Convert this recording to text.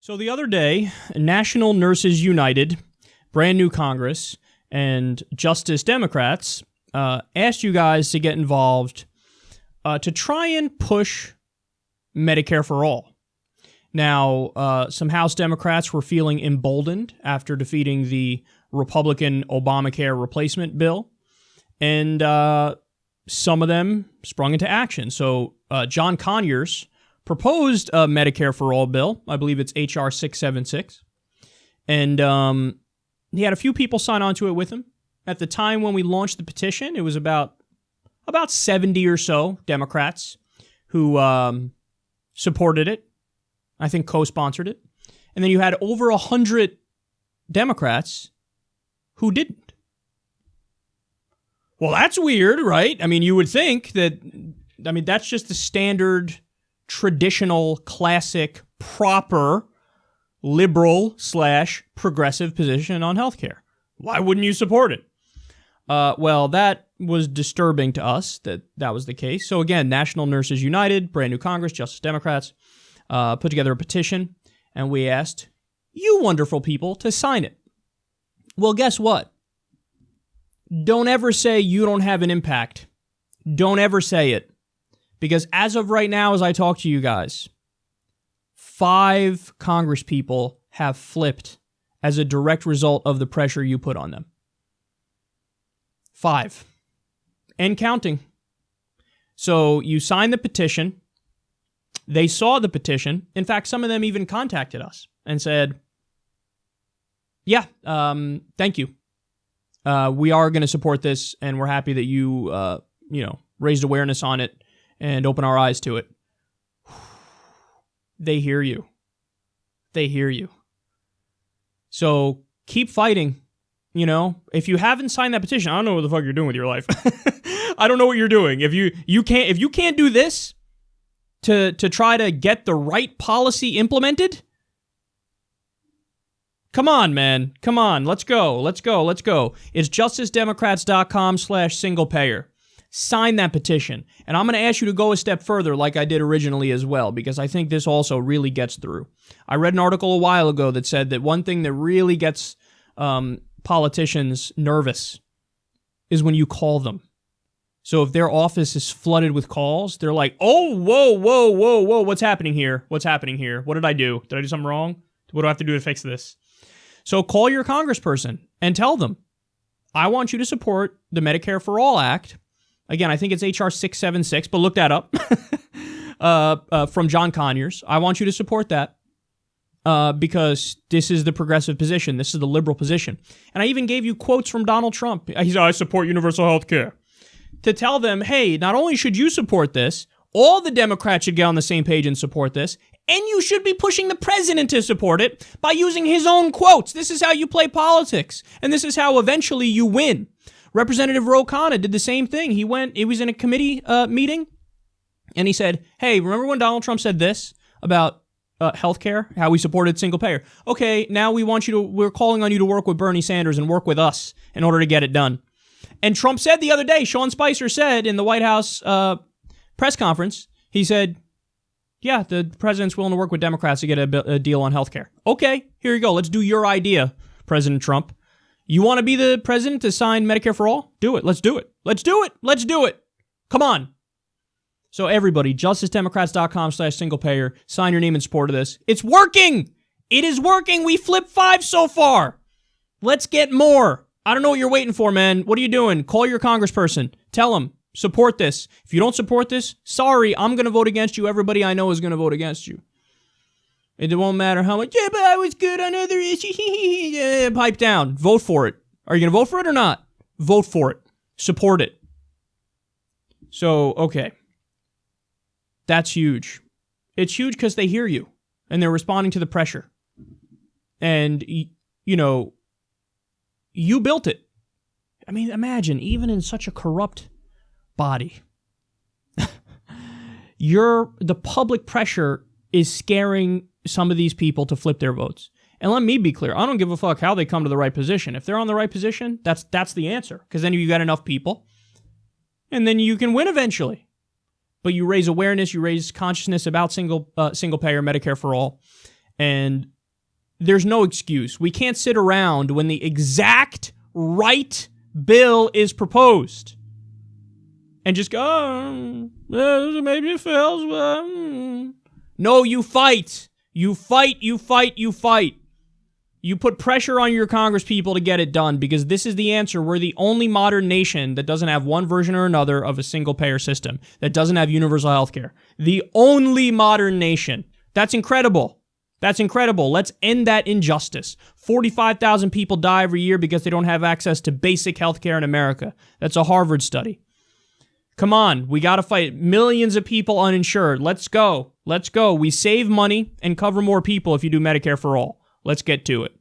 So the other day, National Nurses United, brand new Congress, and Justice Democrats asked you guys to get involved to try and push Medicare for all. Now, some House Democrats were feeling emboldened after defeating the Republican Obamacare replacement bill, and some of them sprung into action. So John Conyers proposed a Medicare for all bill. I believe it's H.R. 676. And he had a few people sign on to it with him. At the time when we launched the petition, it was about 70 or so Democrats who supported it. I think co-sponsored it. And then you had over 100 Democrats who didn't. Well, that's weird, right? I mean, you would think that, that's just the standard, traditional, classic, proper, liberal/progressive position on healthcare. Why wouldn't you support it? Well, that was disturbing to us that was the case. So again, National Nurses United, brand new Congress, Justice Democrats, put together a petition, and we asked you wonderful people to sign it. Well, guess what? Don't ever say you don't have an impact. Don't ever say it. Because as of right now, as I talk to you guys, 5 congresspeople have flipped as a direct result of the pressure you put on them. 5. And counting. So you signed the petition. They saw the petition. In fact, some of them even contacted us and said, yeah, thank you. We are going to support this, and we're happy that you, raised awareness on it and open our eyes to it. They hear you. They hear you. So keep fighting. If you haven't signed that petition, I don't know what the fuck you're doing with your life. I don't know what you're doing. If you can't do this to try to get the right policy implemented, come on, man. Come on. Let's go. It's justicedemocrats.com/single payer. Sign that petition. And I'm going to ask you to go a step further like I did originally as well, because I think this also really gets through. I read an article a while ago that said that one thing that really gets politicians nervous is when you call them. So if their office is flooded with calls, they're like, oh, whoa, what's happening here? What did I do? Did I do something wrong? What do I have to do to fix this? So call your congressperson and tell them, I want you to support the Medicare for All Act. Again, I think it's H.R. 676, but look that up. From John Conyers. I want you to support that because this is the progressive position. This is the liberal position. And I even gave you quotes from Donald Trump. He said, I support universal health care. To tell them, hey, not only should you support this, all the Democrats should get on the same page and support this, and you should be pushing the president to support it by using his own quotes. This is how you play politics, and this is how eventually you win. Representative Ro Khanna did the same thing. He was in a committee meeting, and he said, hey, remember when Donald Trump said this about healthcare, how we supported single payer? Okay, now we're calling on you to work with Bernie Sanders and work with us in order to get it done. And Trump said the other day, Sean Spicer said in the White House press conference, he said, yeah, the president's willing to work with Democrats to get a deal on healthcare. Okay, here you go. Let's do your idea, President Trump. You want to be the president to sign Medicare for all? Do it. Let's do it. Come on. So everybody, justicedemocrats.com/single payer, sign your name in support of this. It's working. It is working. We flipped 5 so far. Let's get more. I don't know what you're waiting for, man. What are you doing? Call your congressperson. Tell them, support this. If you don't support this, sorry, I'm going to vote against you. Everybody I know is going to vote against you. It won't matter how much, yeah, but I was good on other issues. Yeah, pipe down. Vote for it. Are you going to vote for it or not? Vote for it. Support it. So, okay. That's huge. It's huge because they hear you, and they're responding to the pressure. And, you built it. I mean, imagine, even in such a corrupt body, the public pressure is scaring some of these people to flip their votes. And let me be clear, I don't give a fuck how they come to the right position. If they're on the right position, that's the answer. Because then you got enough people, and then you can win eventually. But you raise awareness, you raise consciousness about single payer Medicare for all, and there's no excuse. We can't sit around when the exact right bill is proposed and just go, maybe it fails. No, you fight. You fight, you fight, you fight. You put pressure on your Congress people to get it done, because this is the answer. We're the only modern nation that doesn't have one version or another of a single-payer system, that doesn't have universal health care. The only modern nation. That's incredible. That's incredible. Let's end that injustice. 45,000 people die every year because they don't have access to basic health care in America. That's a Harvard study. Come on, we got to fight. Millions of people uninsured. Let's go. Let's go. We save money and cover more people if you do Medicare for all. Let's get to it.